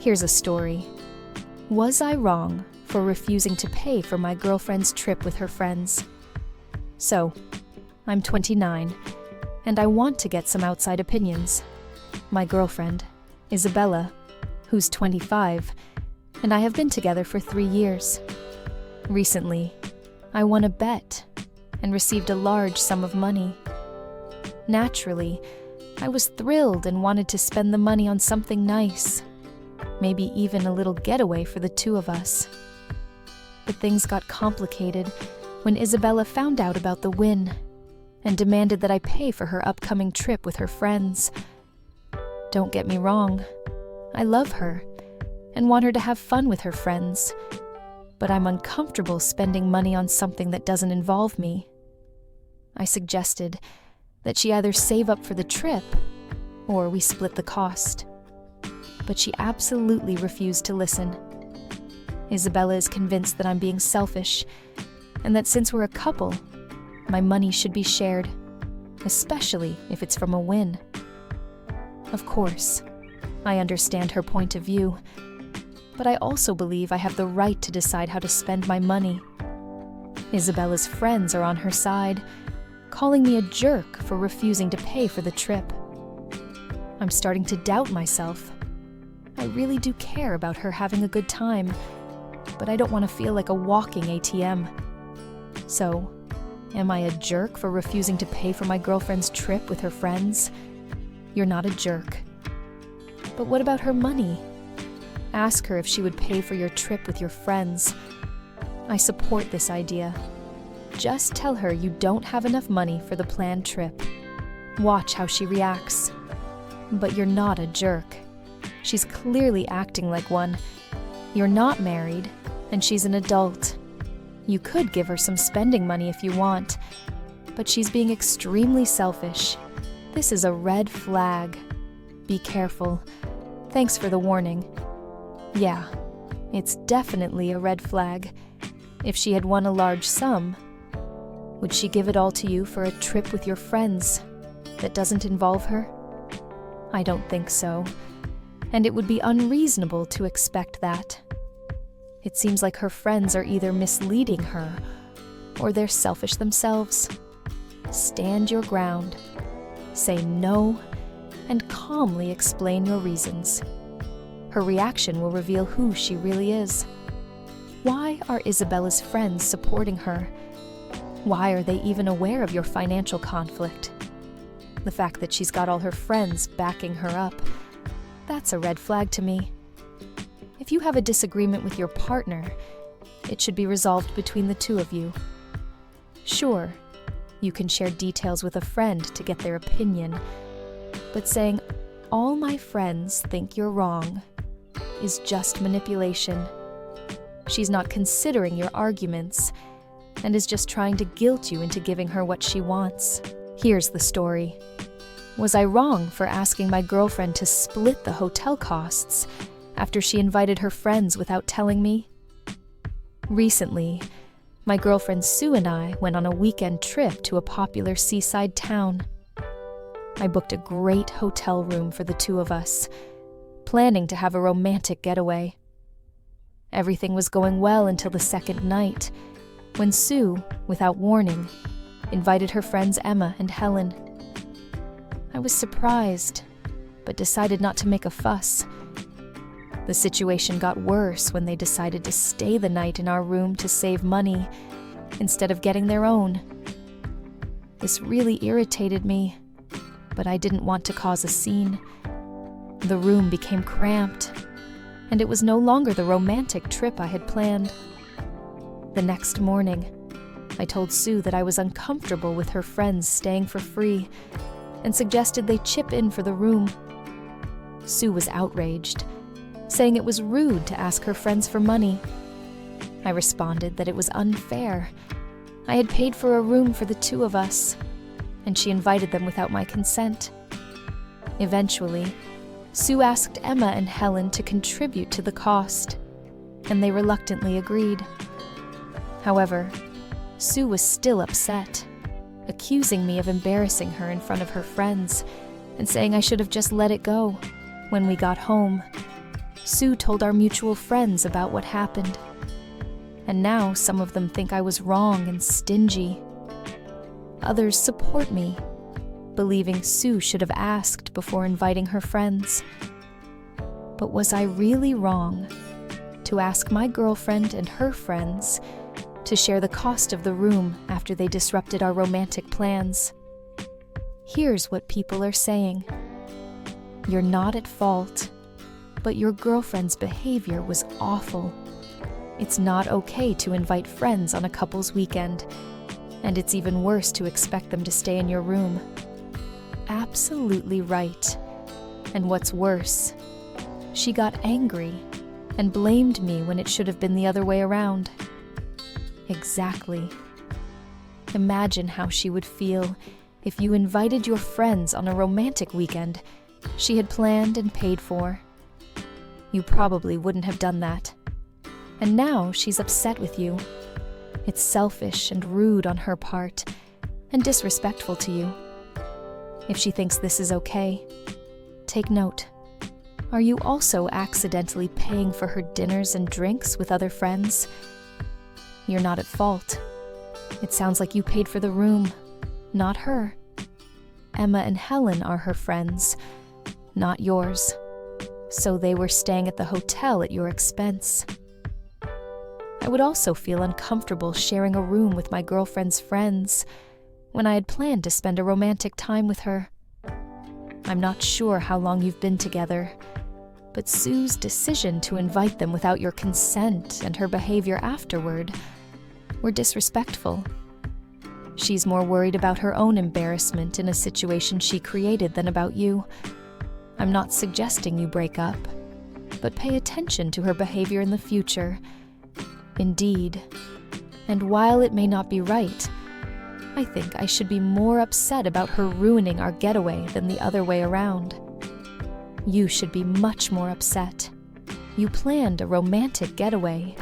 Here's a story. Was I wrong for refusing to pay for my girlfriend's trip with her friends? So, I'm 29, and I want to get some outside opinions. My girlfriend, Isabella, who's 25, and I have been together for 3 years. Recently, I won a bet and received a large sum of money. Naturally, I was thrilled and wanted to spend the money on something nice, maybe even a little getaway for the two of us. But things got complicated when Isabella found out about the win and demanded that I pay for her upcoming trip with her friends. Don't get me wrong, I love her and want her to have fun with her friends, but I'm uncomfortable spending money on something that doesn't involve me. I suggested that she either save up for the trip or we split the cost, but she absolutely refused to listen. Isabella is convinced that I'm being selfish and that since we're a couple, my money should be shared, especially if it's from a win. Of course, I understand her point of view, but I also believe I have the right to decide how to spend my money. Isabella's friends are on her side, calling me a jerk for refusing to pay for the trip. I'm starting to doubt myself. I really do care about her having a good time, but I don't want to feel like a walking ATM. So, am I a jerk for refusing to pay for my girlfriend's trip with her friends? You're not a jerk. But what about her money? Ask her if she would pay for your trip with your friends. I support this idea. Just tell her you don't have enough money for the planned trip. Watch how she reacts. But you're not a jerk. She's clearly acting like one. You're not married, and she's an adult. You could give her some spending money if you want, but she's being extremely selfish. This is a red flag. Be careful. Thanks for the warning. Yeah, it's definitely a red flag. If she had won a large sum, would she give it all to you for a trip with your friends that doesn't involve her? I don't think so, and it would be unreasonable to expect that. It seems like her friends are either misleading her or they're selfish themselves. Stand your ground, say no, and calmly explain your reasons. Her reaction will reveal who she really is. Why are Isabella's friends supporting her? Why are they even aware of your financial conflict? The fact that she's got all her friends backing her up, that's a red flag to me. If you have a disagreement with your partner, it should be resolved between the two of you. Sure, you can share details with a friend to get their opinion, but saying, "All my friends think you're wrong," is just manipulation. She's not considering your arguments and is just trying to guilt you into giving her what she wants. Here's the story. Was I wrong for asking my girlfriend to split the hotel costs after she invited her friends without telling me? Recently, my girlfriend Sue and I went on a weekend trip to a popular seaside town. I booked a great hotel room for the two of us, planning to have a romantic getaway. Everything was going well until the second night, when Sue, without warning, invited her friends Emma and Helen. I was surprised, but decided not to make a fuss. The situation got worse when they decided to stay the night in our room to save money, instead of getting their own. This really irritated me, but I didn't want to cause a scene. The room became cramped, and it was no longer the romantic trip I had planned. The next morning, I told Sue that I was uncomfortable with her friends staying for free and suggested they chip in for the room. Sue was outraged, saying it was rude to ask her friends for money. I responded that it was unfair. I had paid for a room for the two of us, and she invited them without my consent. Eventually, Sue asked Emma and Helen to contribute to the cost, and they reluctantly agreed. However, Sue was still upset, accusing me of embarrassing her in front of her friends and saying I should have just let it go. When we got home, Sue told our mutual friends about what happened. And now some of them think I was wrong and stingy. Others support me, believing Sue should have asked before inviting her friends. But was I really wrong to ask my girlfriend and her friends to share the cost of the room after they disrupted our romantic plans? Here's what people are saying. You're not at fault, but your girlfriend's behavior was awful. It's not okay to invite friends on a couple's weekend, and it's even worse to expect them to stay in your room. Absolutely right. And what's worse, she got angry and blamed me when it should have been the other way around. Exactly. Imagine how she would feel if you invited your friends on a romantic weekend she had planned and paid for. You probably wouldn't have done that. And now she's upset with you. It's selfish and rude on her part, and disrespectful to you. If she thinks this is okay, take note. Are you also accidentally paying for her dinners and drinks with other friends? You're not at fault. It sounds like you paid for the room, not her. Emma and Helen are her friends, not yours. So they were staying at the hotel at your expense. I would also feel uncomfortable sharing a room with my girlfriend's friends when I had planned to spend a romantic time with her. I'm not sure how long you've been together, but Sue's decision to invite them without your consent and her behavior afterward were disrespectful. She's more worried about her own embarrassment in a situation she created than about you. I'm not suggesting you break up, but pay attention to her behavior in the future. Indeed. And while it may not be right, I think I should be more upset about her ruining our getaway than the other way around. You should be much more upset. You planned a romantic getaway,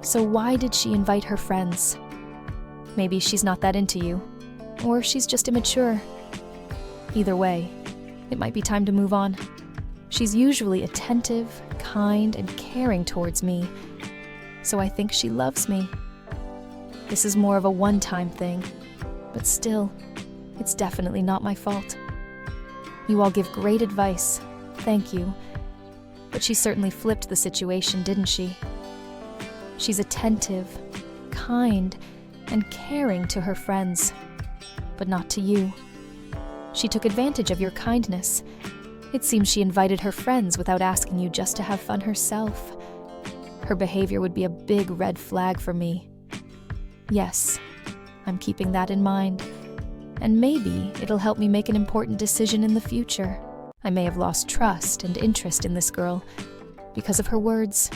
so why did she invite her friends? Maybe she's not that into you, or she's just immature. Either way, it might be time to move on. She's usually attentive, kind, and caring towards me, so I think she loves me. This is more of a one-time thing, but still, it's definitely not my fault. You all give great advice, thank you, but she certainly flipped the situation, didn't she? She's attentive, kind, and caring to her friends, but not to you. She took advantage of your kindness. It seems she invited her friends without asking you just to have fun herself. Her behavior would be a big red flag for me. Yes, I'm keeping that in mind, and maybe it'll help me make an important decision in the future. I may have lost trust and interest in this girl because of her words.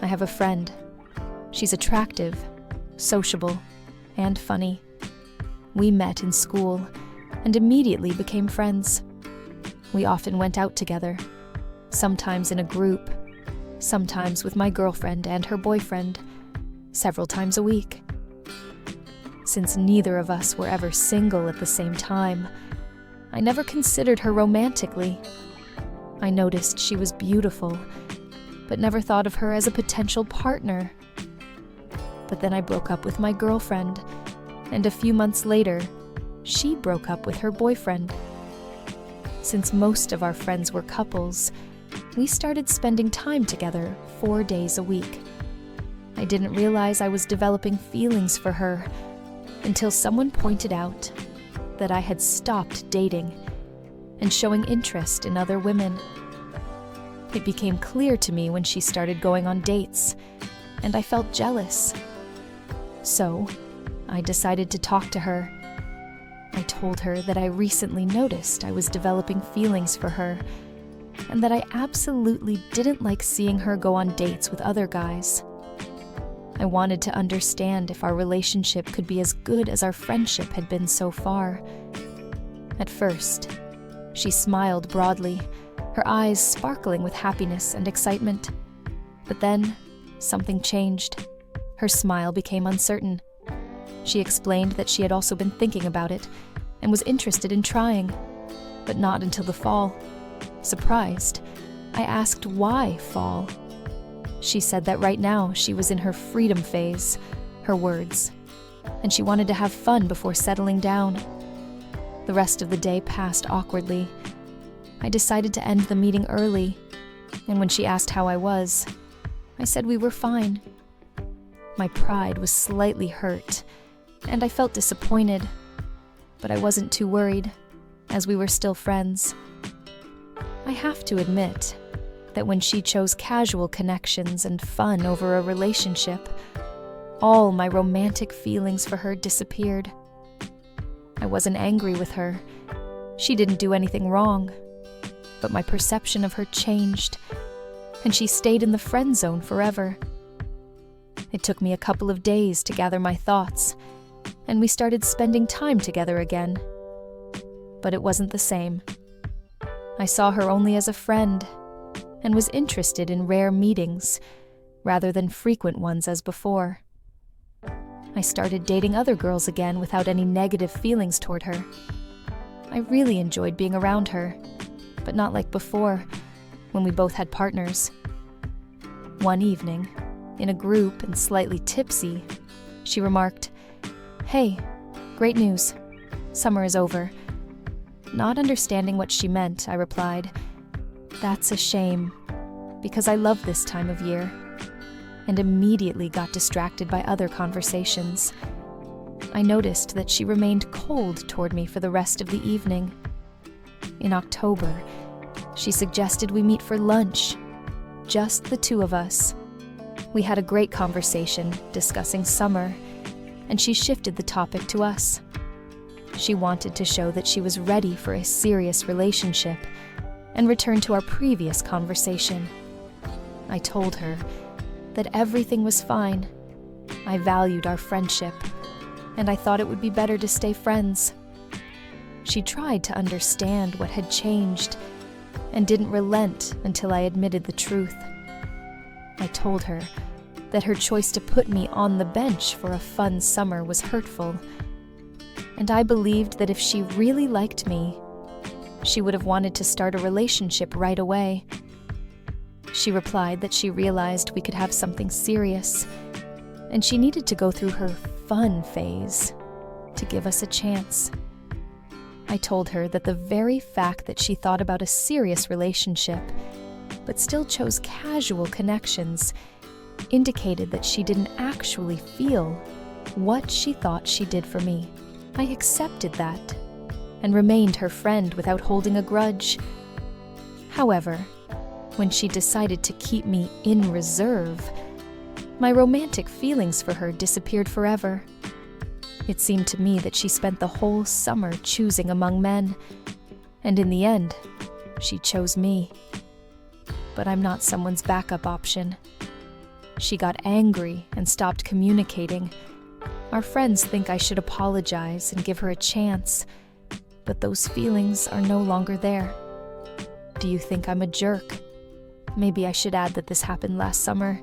I have a friend. She's attractive, sociable, and funny. We met in school and immediately became friends. We often went out together, sometimes in a group, sometimes with my girlfriend and her boyfriend, several times a week. Since neither of us were ever single at the same time, I never considered her romantically. I noticed she was beautiful, but never thought of her as a potential partner. But then I broke up with my girlfriend, and a few months later, she broke up with her boyfriend. Since most of our friends were couples, we started spending time together 4 days a week. I didn't realize I was developing feelings for her until someone pointed out that I had stopped dating and showing interest in other women. It became clear to me when she started going on dates, and I felt jealous. So, I decided to talk to her. I told her that I recently noticed I was developing feelings for her, and that I absolutely didn't like seeing her go on dates with other guys. I wanted to understand if our relationship could be as good as our friendship had been so far. At first, she smiled broadly, her eyes sparkling with happiness and excitement. But then, something changed. Her smile became uncertain. She explained that she had also been thinking about it and was interested in trying, but not until the fall. Surprised, I asked why fall. She said that right now she was in her freedom phase, her words, and she wanted to have fun before settling down. The rest of the day passed awkwardly. I decided to end the meeting early, and when she asked how I was, I said we were fine. My pride was slightly hurt, and I felt disappointed, but I wasn't too worried, as we were still friends. I have to admit that when she chose casual connections and fun over a relationship, all my romantic feelings for her disappeared. I wasn't angry with her. She didn't do anything wrong, but my perception of her changed, and she stayed in the friend zone forever. It took me a couple of days to gather my thoughts, and we started spending time together again. But it wasn't the same. I saw her only as a friend, and was interested in rare meetings, rather than frequent ones as before. I started dating other girls again without any negative feelings toward her. I really enjoyed being around her, but not like before, when we both had partners. One evening, in a group and slightly tipsy, she remarked, "Hey, great news. Summer is over." Not understanding what she meant, I replied, "That's a shame, because I love this time of year," and immediately got distracted by other conversations. I noticed that she remained cold toward me for the rest of the evening. In October, she suggested we meet for lunch, just the two of us. We had a great conversation discussing summer, and she shifted the topic to us. She wanted to show that she was ready for a serious relationship and returned to our previous conversation. I told her that everything was fine. I valued our friendship, and I thought it would be better to stay friends. She tried to understand what had changed and didn't relent until I admitted the truth. I told her that her choice to put me on the bench for a fun summer was hurtful, and I believed that if she really liked me, she would have wanted to start a relationship right away. She replied that she realized we could have something serious, and she needed to go through her fun phase to give us a chance. I told her that the very fact that she thought about a serious relationship, but still chose casual connections, indicated that she didn't actually feel what she thought she did for me. I accepted that and remained her friend without holding a grudge. However, when she decided to keep me in reserve, my romantic feelings for her disappeared forever. It seemed to me that she spent the whole summer choosing among men, and in the end, she chose me. But I'm not someone's backup option. She got angry and stopped communicating. Our friends think I should apologize and give her a chance, but those feelings are no longer there. Do you think I'm a jerk? Maybe I should add that this happened last summer.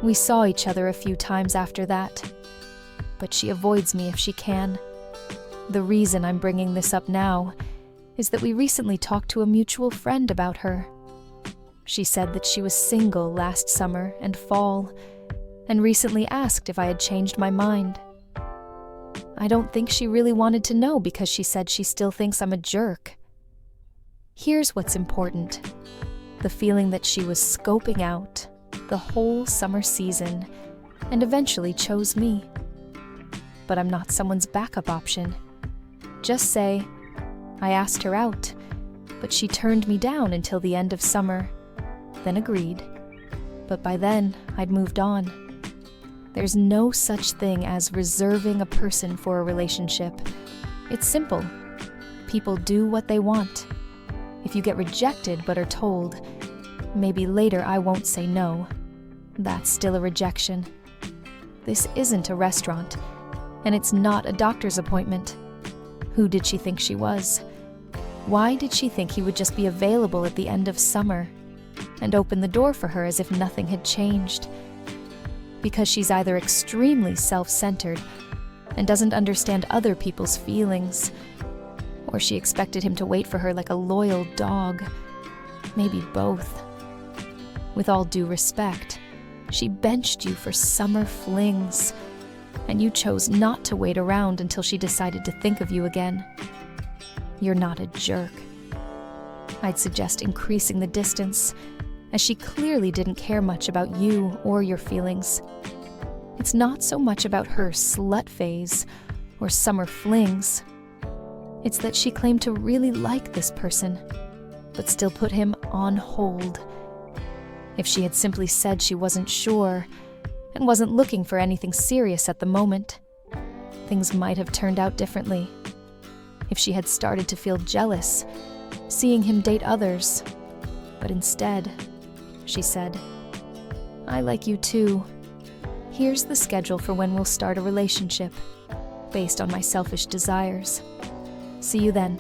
We saw each other a few times after that, but she avoids me if she can. The reason I'm bringing this up now is that we recently talked to a mutual friend about her. She said that she was single last summer and fall, and recently asked if I had changed my mind. I don't think she really wanted to know because she said she still thinks I'm a jerk. Here's what's important: the feeling that she was scoping out the whole summer season and eventually chose me. But I'm not someone's backup option. Just say, I asked her out, but she turned me down until the end of summer, then agreed. But by then, I'd moved on. There's no such thing as reserving a person for a relationship. It's simple. People do what they want. If you get rejected but are told, maybe later I won't say no, that's still a rejection. This isn't a restaurant, and it's not a doctor's appointment. Who did she think she was? Why did she think he would just be available at the end of summer and open the door for her as if nothing had changed? Because she's either extremely self-centered and doesn't understand other people's feelings, or she expected him to wait for her like a loyal dog. maybe both. With all due respect, she benched you for summer flings, and you chose not to wait around until she decided to think of you again. You're not a jerk. I'd suggest increasing the distance, as she clearly didn't care much about you or your feelings. It's not so much about her slut phase or summer flings. It's that she claimed to really like this person, but still put him on hold. If she had simply said she wasn't sure and wasn't looking for anything serious at the moment, things might have turned out differently. If she had started to feel jealous, seeing him date others, but instead, she said, "I like you too. Here's the schedule for when we'll start a relationship, based on my selfish desires. See you then."